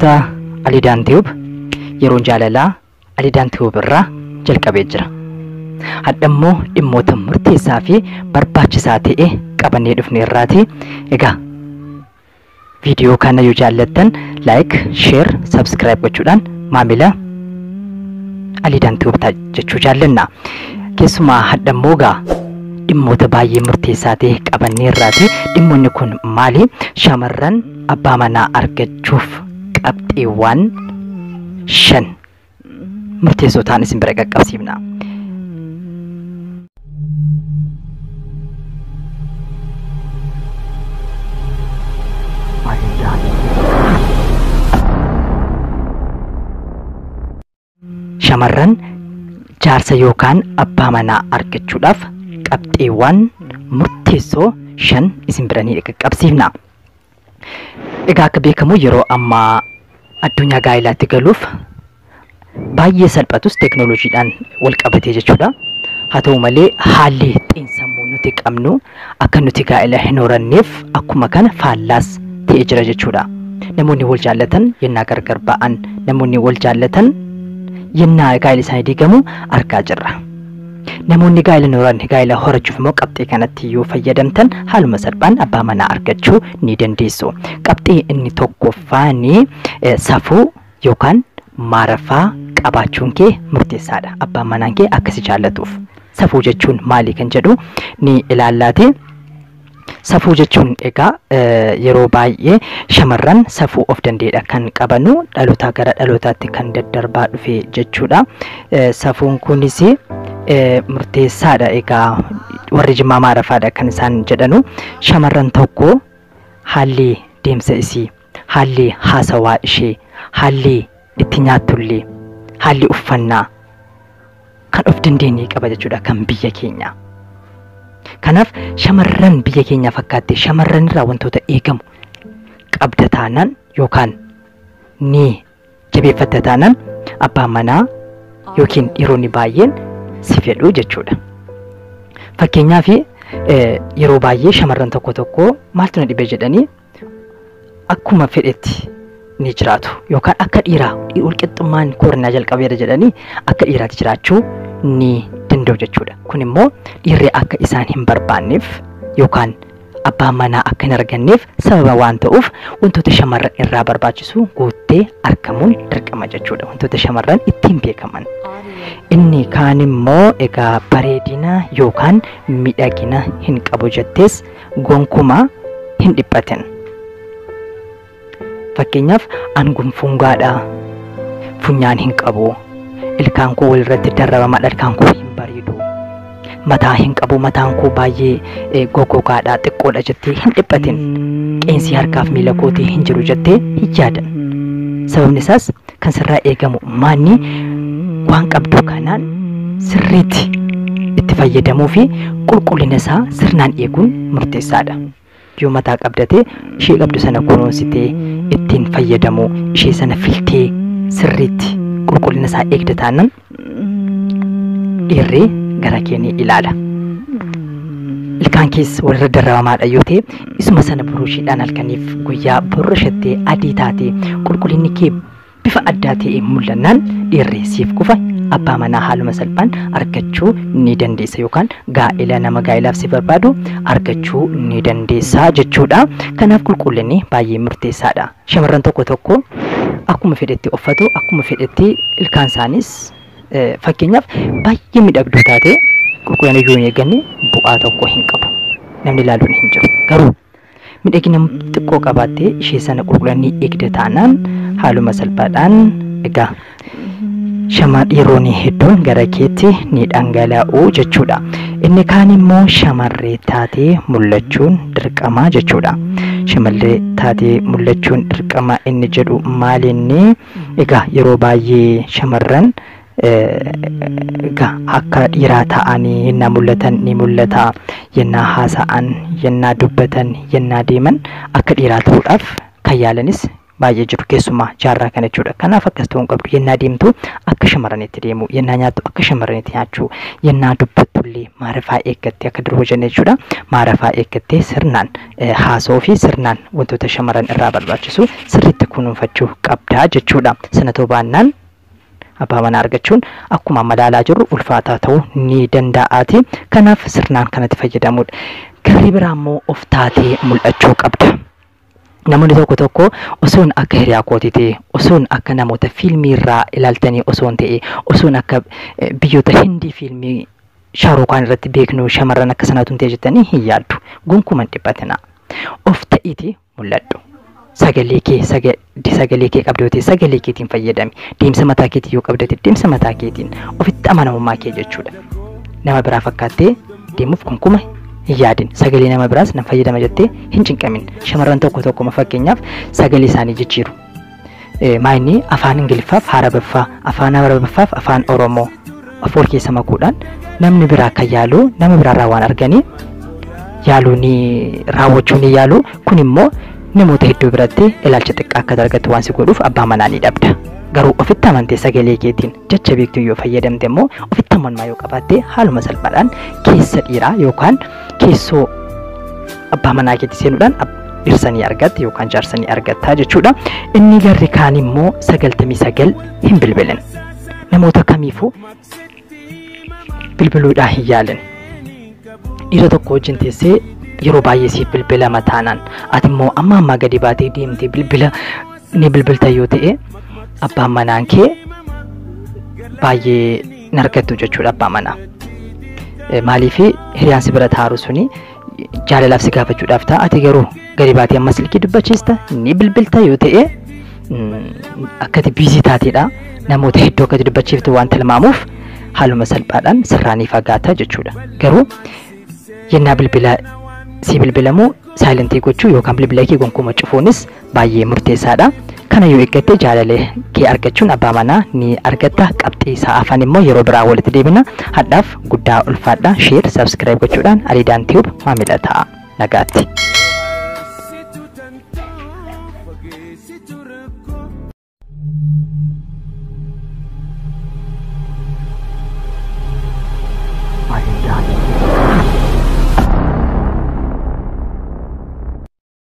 Hordoftoota Alidaan Tube yeroon jaalalaa Alidaan Tube irraa jalqabee jira. Haddammoo dhimmoota murteessaa fi barbaachisaa ta'e qabannee dhufne irraati. Egaa viidiyoo kana yoo jaallattan like, share, subscribe gochuudhaan maamila Alidaan Tube jechuu jaallanna. Keessumaa haddammoo gaa dhimmoota baay'ee murteessaa ta'e qabannee irraati. Dhimmoonni kun maali? Shamarran abbaa manaa argachuuf qabxiiwwan 5 murteessoo ta'an isin bira qaqqabsiifna. Shamarran jaarsa yookaan abbaa manaa argachuudhaaf qabxiiwwan murteessoo 5 isin biranii qaqqabsiifna. Egaa akka beekamu yeroo ammaa addunyaa gaa'ilaatti galuuf baay'ee salphatus teknooloojiidhaan wal qabatee jechuudha. Haa ta'u malee haalli xiinsammuu nuti qabnu akka nuti gaa'ila hin horanneef akkuma kana faallaas ta'ee jira jechuudha. Namoonni wal jaallatan yennaa gargar ba'an, namoonni wal jaallatan yennaa gaa'ila isaanii diigamu argaa jirra. Namoonni gaa'ila hin horanne gaa'ila horachuuf immoo qabxii kanatti yoo fayyadamtan haaluma salphaan abbaa manaa argachuu ni dandeessu. Qabxii inni tokkoffaani safuu yookaan maarafaa qabaachuun kee murteessaadha. Abbaan manaa kee akkasi jaallatuuf. Safuu jechuun maali kan jedhu ni ilaallaati. Safuu jechuun egaa yeroo baay'ee shamarran safuu of dandeedha kan qabanu dhalootaa gara dhalootaatti kan daddarbaa dhufe jechuudha. Safuun kunis murteessaadha. Egaa warri Jimmaa maarafaadha kan isaan jedhanu. Shamarran tokko haalli deemsa isii, haalli haasawaa ishee, haalli itti nyaattullee, haalli uffannaa kan of dandeenye qaba jechuudha kan biyya keenya. Kanaaf shamarran biyya keenya fakkaatti shamarran irraa wantoota eegamu qabda taanaan yookaan ni jabeeffatta taanaan abbaan manaa yookiin dhiironni baay'een si fedhu jechuudha. Fakkeenyaaf yeroo baay'ee shamarran tokko maaltu na dhibe jedhanii akkuma fedhetti ni jiraatu yookaan akka dhiiraa walqixxummaan koornaa jalqabeera jedhanii akka dhiiraatti jiraachuu ni danda'u jechuudha. Kun immoo dhiirri akka isaan hin barbaanneef yookaan abbaan manaa akka hin arganneef sababa waan ta'uuf wantoota shamarran irraa barbaachisu guuttee argamuun dirqama jechuudha. Wantoota shamarran ittiin beekaman. Inni kaan immoo egaa bareedina yookaan miidhagina hin qabu jettees gonkumaa hin dhiphatin. Fakkeenyaaf aangoon fungaadha, funyaan hin qabu, ilkaan koo walirratti darrabama, ilkaan koo hin bareedu, mataa hin qabu, mataan koo baay'ee goggogaadha, xiqqoodha jettee hin dhiphatin. Qeensi harkaaf miila kootii hin jiru jettee hin yaadan. Sababni isaas kan sirraa eegamu maanni waan qabdu kanaan sirriitti itti fayyadamuu fi qulqullina isaa sirnaan eeguun murteessaadha. Yoo mataa qabdatee ishee qabdu sana kunuunsitee ittiin fayyadamu ishee sana filtee sirriitti qulqullina isaa eegda taanaan dhiirri gara keenya ilaala. Ilkaan kees walirra darrabamaadha yoo ta'e isuma sana buruushiidhaan halkaniif guyyaa burushattee adii taatee qulqullinni kee bifa addaa ta'e mul'annaan dhiirri siif kufa. Abbaa manaa haaluma salphaan argachuu ni dandeessa yookaan gaa'ila nama gaa'ilaaf si barbaadu argachuu ni dandeessa jechuudha. Kanaaf qulqullinni baay'ee murteessaadha. Shamarran tokko akkuma fedhetti uffatu, akkuma fedhetti ilkaan isaanis fakkeenyaaf baay'ee miidhagduu taate qulqullina yoo hin eeganne bu'aa tokko hin qabu. Namni ilaaluun hin jiru. Garuu miidhagina xiqqoo qabaattee ishee sana qulqullinni eegde taanaan haaluma salphaadhaan egaa dhiironni hedduun gara keetti ni dhangala'u jechuudha. Inni kaan immoo shamarree taatee mul'achuun dirqama jechuudha. Shamarree taatee mul'achuun dirqama inni jedhu maalinni egaa yeroo baay'ee shamarran egaa akka dhiiraa ta'anii yennaa mul'atan ni mul'ata. Yennaa haasa'an, yennaa dubbatan, yennaa deeman akka dhiiraa ta'uudhaaf kan yaalanis baay'ee jiru keessumaa jaarraa kana jechuudha. Kanaaf akkas ta'uu qabdu yennaa deemtu akka shamarraniitti deemu, yennaa nyaattu akka shamarraniitti nyaachuu, yennaa dubbattullee maarafaa eeggattee akka duruu jenne jechuudha. Maarafaa eeggattee sirnaan haasoo fi sirnaan wantoota shamarran irraa barbaachisu sirriitti kunuunfachuu qabdaa jechuudha. Sanatoo baannaan abbaa manaa argachuun akkuma madaalaa jirru ulfaataa ta'uu ni danda'aati. Kanaaf sirnaan kanatti fayyadamuudha. Garri biraa immoo of taatee mul'achuu qabda. Namoonni tokko osoon akka hiriyaa kootii ta'e, osoon akka namoota fiilmii irraa ilaaltanii osoon ta'e, osoon akka biyyoota Hindii fiilmii Shaarukaan irratti beeknu shamarran akka sanaatuun ta'e jettanii hin yaaddu. Gonkuman dhiphatina. Of ta'iiti mul'adhu. Sagalee kee qabdootii sagalee keetiin fayyadami. Deemsa mataa keetii yoo qabdate deemsa mataa keetiin ofitti amanamummaa kee jechuudha. Nama biraa fakkaattee deemuuf gonkumaa hin yaadin. Sagalee nama biraas nan fayyadama jettee hin cinqamin. Shamarran tokko fakkeenyaaf sagalee isaanii jijjiiru. Maayini afaan Ingiliffaaf Arabaffaa, afaan Arabaffaaf afaan Oromoo afur keessa makuudhaan namni biraa kan yaalu, nama biraarraa waan arganii yaaluu ni raawwachuu ni yaalu. Kun immoo namoota hedduu biratti ilaalcha xiqqaa akka argattu waan si godhuuf abbaa manaa ni dhabda. Garuu ofitti amantee sagalee keetiin jecha beektuu yoo fayyadamte immoo ofitti amanamummaa yoo qabaatte haaluma salphaadhaan keessa dhiiraa yookaan keessoo abbaa manaa keetti seenuudhaan dhirsanii argatta yookaan jaarsanii argatta jechuudha. Inni garri kaan immoo 99 hin bilbilin. Namoota kamiifuu bilbiluudhaan hin yaalin. Dhiira tokko wajjin teessee yeroo baay'ee siif bilbila mataanaan ati immoo amma gadi baatee deemtee bilbilta yoo ta'e abbaan manaan kee baay'ee nargattu jechuudha. Abbaa manaa maaliif hiriyaan si bira taaru suni jaalalaaf si gaafachuudhaaf ta'a. Ati garuu gadi baatee amma silkii dubbachiista ni bilbilta yoo ta'e akkati biizii taateedha. Namoota hedduu akkati dubbachiiftu waan tilmaamuuf haaluma salphaadhaan sirraanii fagaata jechuudha. Garuu yennaa si bilbilamu saayilentii gochuu yookaan bilbila kee gonkumaa cufuunis baay'ee murteessaadha. Kana yoo eeggatte jaalala kee argachuun abbaa manaa ni argatta. Qabxii isaa afaan immoo yeroo biraa walitti deebina. Hadhaaf guddaa ulfaadha. Share, subscribe gochuudhaan Alidaan Tube maamila ta'a. Nagaatti.